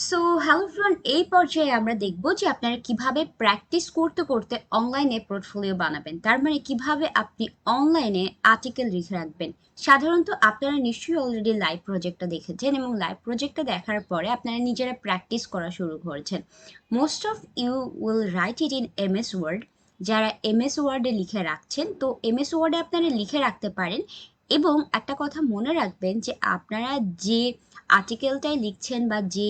So hello friend, এই পর্যায়ে আমরা দেখব যে আপনারা কিভাবে প্র্যাকটিস করতে করতে অনলাইনে পোর্টফোলিও বানাবেন। তার মানে কিভাবে আপনি অনলাইনে আর্টিকেল লিখে রাখবেন। সাধারণত আপনারা নিশ্চয়ই অলরেডি লাইভ প্রজেক্টটা দেখেছেন এবং লাইভ প্রজেক্টটা দেখার পরে আপনারা নিজেরা প্র্যাকটিস করা শুরু করেছেন। Most of you will write it in MS Word. যারা এমএস ওয়ার্ডে লিখে রাখছেন, তো এমএস ওয়ার্ডে আপনারা লিখে রাখতে পারেন। এবং একটা কথা মনে রাখবেন যে আপনারা যে আর্টিকেলটাই লিখছেন বা যে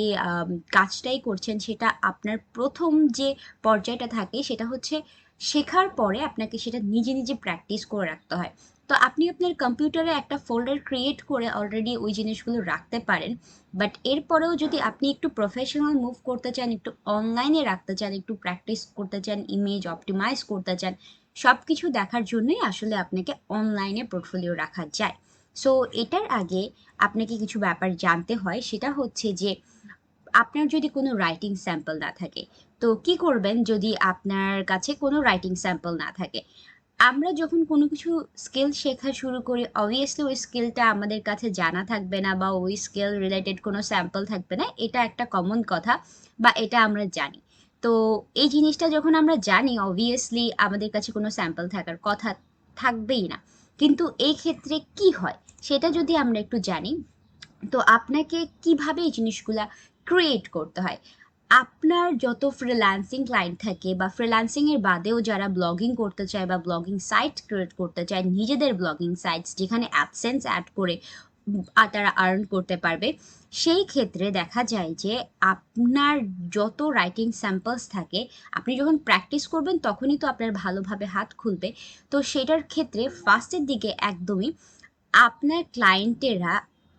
কাজটাই করছেন, সেটা আপনার প্রথম যে পর্যায়টা থাকে সেটা হচ্ছে শেখার পরে আপনাকে সেটা নিজে নিজে প্র্যাকটিস করে রাখতে হয়। তো আপনি আপনার কম্পিউটারে একটা ফোল্ডার ক্রিয়েট করে অলরেডি ওই জিনিসগুলো রাখতে পারেন। বাট এরপরেও যদি আপনি একটু প্রফেশনাল মুভ করতে চান, একটু অনলাইনে রাখতে চান, একটু প্র্যাকটিস করতে চান, ইমেজ অপটিমাইজ করতে চান, সব কিছু দেখার জন্যই আসলে আপনাকে অনলাইনে পোর্টফোলিও রাখা যায়। সো এটার আগে আপনাকে কিছু ব্যাপার জানতে হয়, সেটা হচ্ছে যে আপনার যদি কোনো রাইটিং স্যাম্পল না থাকে, তো কি করবেন যদি আপনার কাছে কোনো রাইটিং স্যাম্পল না থাকে? আমরা যখন কোনো কিছু স্কিল শেখা শুরু করি, অবভিয়াসলি ওই স্কিলটা আমাদের কাছে জানা থাকবে না বা ওই স্কিল রিলেটেড কোনো স্যাম্পল থাকবে না, এটা একটা কমন কথা বা এটা আমরা জানি। তো এই জিনিসটা যখন আমরা জানি, অবভিয়াসলি আমাদের কাছে কোনো স্যাম্পল থাকার কথা থাকবেই না। কিন্তু এই ক্ষেত্রে কি হয় সেটা যদি আমরা একটু জানি, তো আপনাকে কিভাবে এই জিনিসগুলা ক্রিয়েট করতে হয়। আপনার যত ফ্রিল্যান্সিং ক্লায়েন্ট থাকে বা ফ্রিল্যান্সিং এর বাদেও যারা ব্লগিং করতে চায় বা ব্লগিং সাইট ক্রিয়েট করতে চায়, নিজেদের ব্লগিং সাইটস যেখানে অ্যাডসেন্স অ্যাড করে তারা আর্ন করতে পারবে, সেই ক্ষেত্রে দেখা যায় যে আপনার যত রাইটিং স্যাম্পলস থাকে, আপনি যখন প্র্যাকটিস করবেন তখনই তো আপনার ভালোভাবে হাত খুলবে। তো সেটার ক্ষেত্রে ফার্স্টের দিকে একদমই আপনার ক্লায়েন্টেরা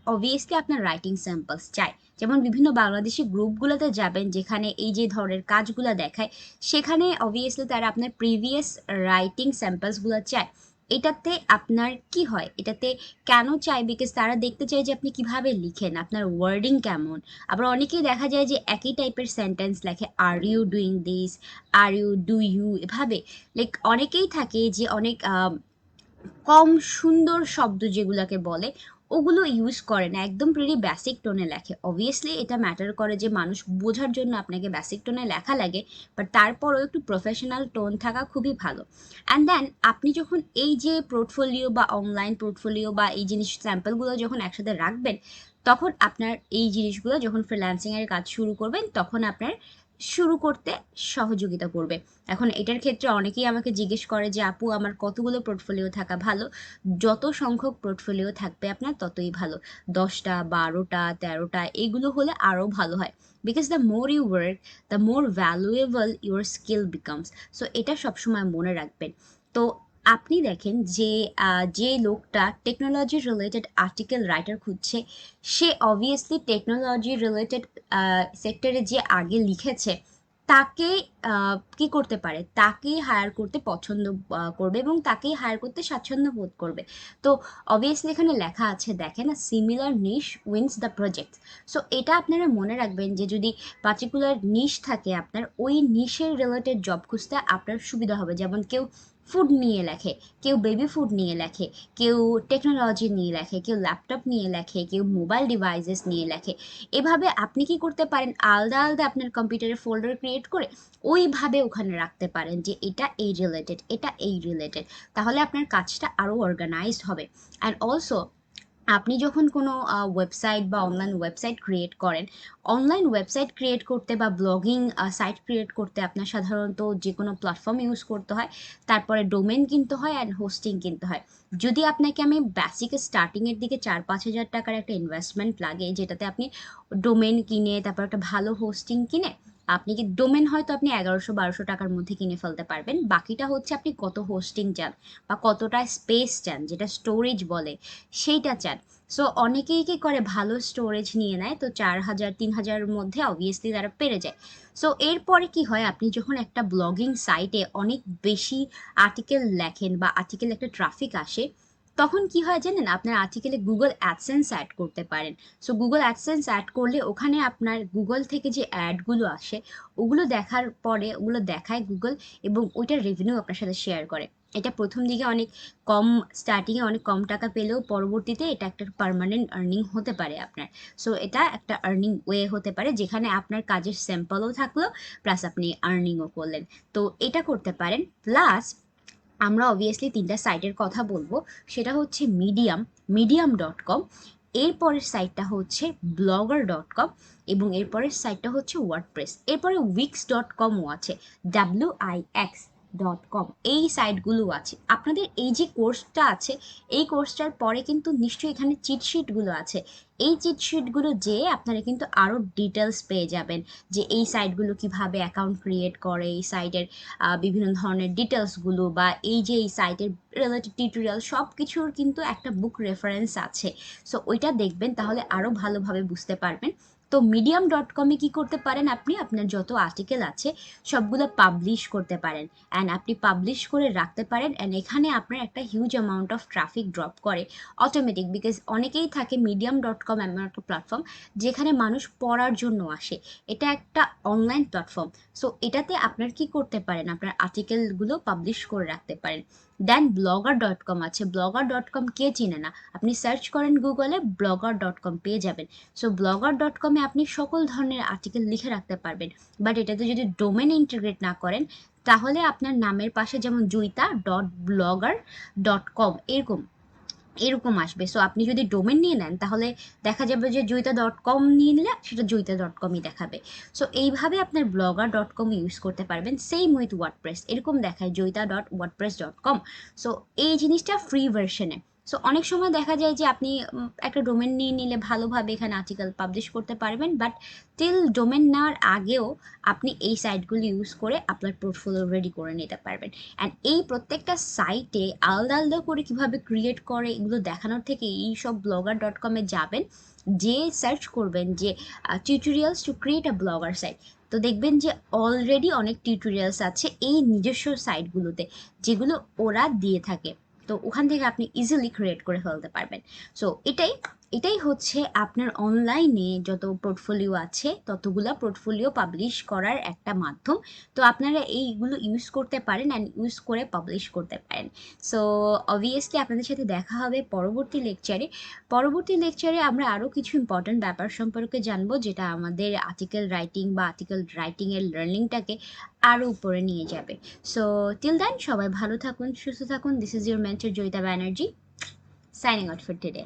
অবভিয়াসলি আপনার রাইটিং স্যাম্পলস চায়। যেমন বিভিন্ন বাংলাদেশি গ্রুপগুলোতে যাবেন যেখানে এই যে ধরনের কাজগুলো দেখায়, সেখানে অবভিয়াসলি তারা আপনার প্রিভিয়াস রাইটিং স্যাম্পলসগুলো চায়। এটাতে আপনার কি হয়, এটাতে কেন চায়, বিকজ তারা দেখতে চায় যে আপনি কিভাবে লিখেন, আপনার ওয়ার্ডিং কেমন। আবার অনেকেই দেখা যায় যে একই টাইপের সেন্টেন্স লেখে, are you doing this, are you do you, এভাবে। লাইক অনেকেই থাকে যে অনেক কম সুন্দর শব্দ যেগুলোকে বলে ওগুলো ইউজ করে না, একদম প্রিটি বেসিক টোনে লেখে। অবভিয়াসলি এটা ম্যাটার করে যে মানুষ বোঝার জন্য আপনাকে বেসিক টোনে লেখা লাগে, বাট তারপরেও একটু প্রফেশনাল টোন থাকা খুবই ভালো। অ্যান্ড দেন আপনি যখন এই যে পোর্টফোলিও বা অনলাইন পোর্টফোলিও বা এই জিনিস স্যাম্পলগুলো যখন একসাথে রাখবেন, তখন আপনার এই জিনিসগুলো যখন ফ্রিল্যান্সিংয়ের কাজ শুরু করবেন তখন আপনার শুরু করতে সহযোগিতা করবে। এখন এটার ক্ষেত্রে অনেকেই আমাকে জিজ্ঞেস করে যে আপু, আমার কতগুলো পোর্টফোলিও থাকা ভালো? যত সংখ্যক পোর্টফোলিও থাকবে আপনার ততই ভালো। 10টা, 12টা, 13টা এগুলো হলে আরও ভালো হয়। Because the more you work, the more valuable your skill becomes. So এটা সবসময় মনে রাখবেন। তো আপনি দেখেন যে যে লোকটা টেকনোলজি রিলেটেড আর্টিকেল রাইটার খুঁজছে, সে অবভিয়াসলি টেকনোলজি রিলেটেড সেক্টরে যে আগে লিখেছে তাকে কি করতে পারে, তাকেই হায়ার করতে পছন্দ করবে এবং তাকেই হায়ার করতে স্বাচ্ছন্দ্য বোধ করবে। তো অবভিয়াসলি এখানে লেখা আছে, দেখেন, similar niche wins the project. So এটা আপনারা মনে রাখবেন যে যদি পার্টিকুলার নিশ থাকে আপনার, ওই নিশের রিলেটেড জব খুঁজতে আপনার সুবিধা হবে। যেমন কেউ ফুড নিয়ে লেখে, কেউ বেবি ফুড নিয়ে লেখে, কেউ টেকনোলজি নিয়ে লেখে, কেউ ল্যাপটপ নিয়ে লেখে, কেউ মোবাইল ডিভাইসেস নিয়ে লেখে। এভাবে আপনি কি করতে পারেন, আলাদা আলাদা আপনার কম্পিউটারে ফোল্ডার ক্রিয়েট করে ওইভাবে ওখানে রাখতে পারেন যে এটা এই রিলেটেড, এটা এই রিলেটেড। তাহলে আপনার কাজটা আরও অর্গানাইজড হবে। অ্যান্ড অলসো আপনি যখন কোনো ওয়েবসাইট বা অনলাইন ওয়েবসাইট ক্রিয়েট করেন, অনলাইন ওয়েবসাইট ক্রিয়েট করতে বা ব্লগিং সাইট ক্রিয়েট করতে আপনার সাধারণত যে কোনো প্ল্যাটফর্ম ইউজ করতে হয়, তারপরে ডোমেন কিনতে হয় অ্যান্ড হোস্টিং কিনতে হয়। যদি আপনাকে আমি বেসিক স্টার্টিংয়ের দিকে 4-5 হাজার টাকার একটা ইনভেস্টমেন্ট লাগে, যেটাতে আপনি ডোমেন কিনে তারপর একটা ভালো হোস্টিং কিনে, আপনি কি ডোমেন হয়তো আপনি 1100-1200 টাকার মধ্যে কিনে ফেলতে পারবেন। বাকিটা হচ্ছে আপনি কত হোস্টিং চান বা কতটা স্পেস চান, যেটা স্টোরেজ বলে, সেইটা চান। সো অনেকেই কি করে, ভালো স্টোরেজ নিয়ে নেয়, তো 4000-3000-এর মধ্যে অবভিয়াসলি তারা পেরে যায়। সো এরপরে কি হয়, আপনি যখন একটা ব্লগিং সাইটে অনেক বেশি আর্টিকেল লেখেন বা আর্টিকেল একটা ট্রাফিক আসে, তখন কি হয় জানেন, আপনার আর্টিকেলে গুগল অ্যাডসেন্স অ্যাড করতে পারেন। সো গুগল অ্যাডসেন্স অ্যাড করলে ওখানে আপনার গুগল থেকে যে অ্যাডগুলো আসে, ওগুলো দেখার পরে ওগুলো দেখায় গুগল এবং ওইটার রেভিনিউ আপনার সাথে শেয়ার করে। এটা প্রথম দিকে অনেক কম, স্টার্টিংয়ে অনেক কম টাকা পেলেও পরবর্তীতে এটা একটা পার্মানেন্ট আর্নিং হতে পারে আপনার। সো এটা একটা আর্নিং ওয়ে হতে পারে, যেখানে আপনার কাজের স্যাম্পলও থাকলো প্লাস আপনি আর্নিংও করলেন। তো এটা করতে পারেন। প্লাস আমরা অবভিয়াসলি 3টা সাইটের কথা বলবো। সেটা হচ্ছে medium.com, এরপরের সাইটটা হচ্ছে blogger.com, এবং এরপরের সাইটটা হচ্ছে ওয়ার্ডপ্রেস। এরপরে wix.comও আছে, wix.com, এই সাইটগুলো আছে। আপনাদের এই যে কোর্সটা আছে, এই কোর্সটার পরে কিন্তু নিশ্চয়ই এখানে চিটশিটগুলো আছে। এই চিটশিটগুলো যেয়ে আপনারা কিন্তু আরও ডিটেলস পেয়ে যাবেন, যে এই সাইটগুলো কিভাবে অ্যাকাউন্ট ক্রিয়েট করে, এই সাইটের বিভিন্ন ধরনের ডিটেলসগুলো, বা এই যে এই সাইটের রিলেটেড টিউটোরিয়াল সব কিছুর কিন্তু একটা বুক রেফারেন্স আছে। সো ওইটা দেখবেন, তাহলে আরও ভালোভাবে বুঝতে পারবেন। তো medium.com-এ কী করতে পারেন, আপনি আপনার যত আর্টিকেল আছে সবগুলো পাবলিশ করতে পারেন, অ্যান্ড আপনি পাবলিশ করে রাখতে পারেন, অ্যান্ড এখানে আপনার একটা huge amount of traffic drop করে অটোমেটিক, বিকজ অনেকেই থাকে medium.com এমন একটা প্ল্যাটফর্ম যেখানে মানুষ পড়ার জন্য আসে। এটা একটা অনলাইন প্ল্যাটফর্ম। সো এটাতে আপনার কি করতে পারেন, আপনার আর্টিকেলগুলো পাবলিশ করে রাখতে পারেন। দেন blogger.com আছে। blogger.com কে চিনে না, আপনি সার্চ করেন গুগলে, blogger.com পেয়ে যাবেন। সো blogger.com-এ আপনি সকল ধরনের আর্টিকেল লিখে রাখতে পারবেন। বাট এটাতে যদি ডোমেন ইন্টিগ্রেট না করেন, তাহলে আপনার নামের পাশে যেমন juita.blogger.com এরকম এরকম আসবে। সো আপনি যদি ডোমেন নিয়ে নেন, তাহলে দেখা যাবে যে juita.com নিয়ে নিলে সেটা juita.com-ই দেখাবে। সো এইভাবে আপনার blogger.com ইউজ করতে পারবেন। সেম উইথ ওয়ার্ডপ্রেস, এরকম দেখায় juita.wordpress.com। সো এই জিনিসটা ফ্রি ভার্সনে। সো অনেক সময় দেখা যায় যে আপনি একটা ডোমেন নিয়ে নিলে ভালোভাবে এখানে আর্টিকেল পাবলিশ করতে পারবেন, বাট টিল ডোমেন নেওয়ার আগেও আপনি এই সাইটগুলো ইউজ করে আপনার পোর্টফোলিও রেডি করে নিতে পারবেন। অ্যান্ড এই প্রত্যেকটা সাইটে আলাদা আলাদা করে কীভাবে ক্রিয়েট করে এগুলো দেখানোর থেকে এই সব blogger.com-এ যাবেন, যে সার্চ করবেন যে tutorials to create a Blogger site. তো দেখবেন যে অলরেডি অনেক টিউটোরিয়ালস আছে এই নিজস্ব সাইটগুলোতে, যেগুলো ওরা দিয়ে থাকে। তো ওখান থেকে আপনি ইজিলি ক্রিয়েট করে ফেলতে পারবেন। সো এটাই হচ্ছে আপনার অনলাইনে যত পোর্টফোলিও আছে ততগুলা পোর্টফোলিও পাবলিশ করার একটা মাধ্যম। তো আপনারা এইগুলো ইউজ করতে পারেন অ্যান্ড ইউজ করে পাবলিশ করতে পারেন। সো অবভিয়াসলি আপনাদের সাথে দেখা হবে পরবর্তী লেকচারে আমরা আরও কিছু ইম্পর্ট্যান্ট ব্যাপার সম্পর্কে জানবো, যেটা আমাদের আর্টিকেল রাইটিং বা আর্টিকেল রাইটিংয়ের লার্নিংটাকে আরও উপরে নিয়ে যাবে। সো টিল দেন সবাই ভালো থাকুন, সুস্থ থাকুন। This is your mentor Joyita Banerjee, signing out for today.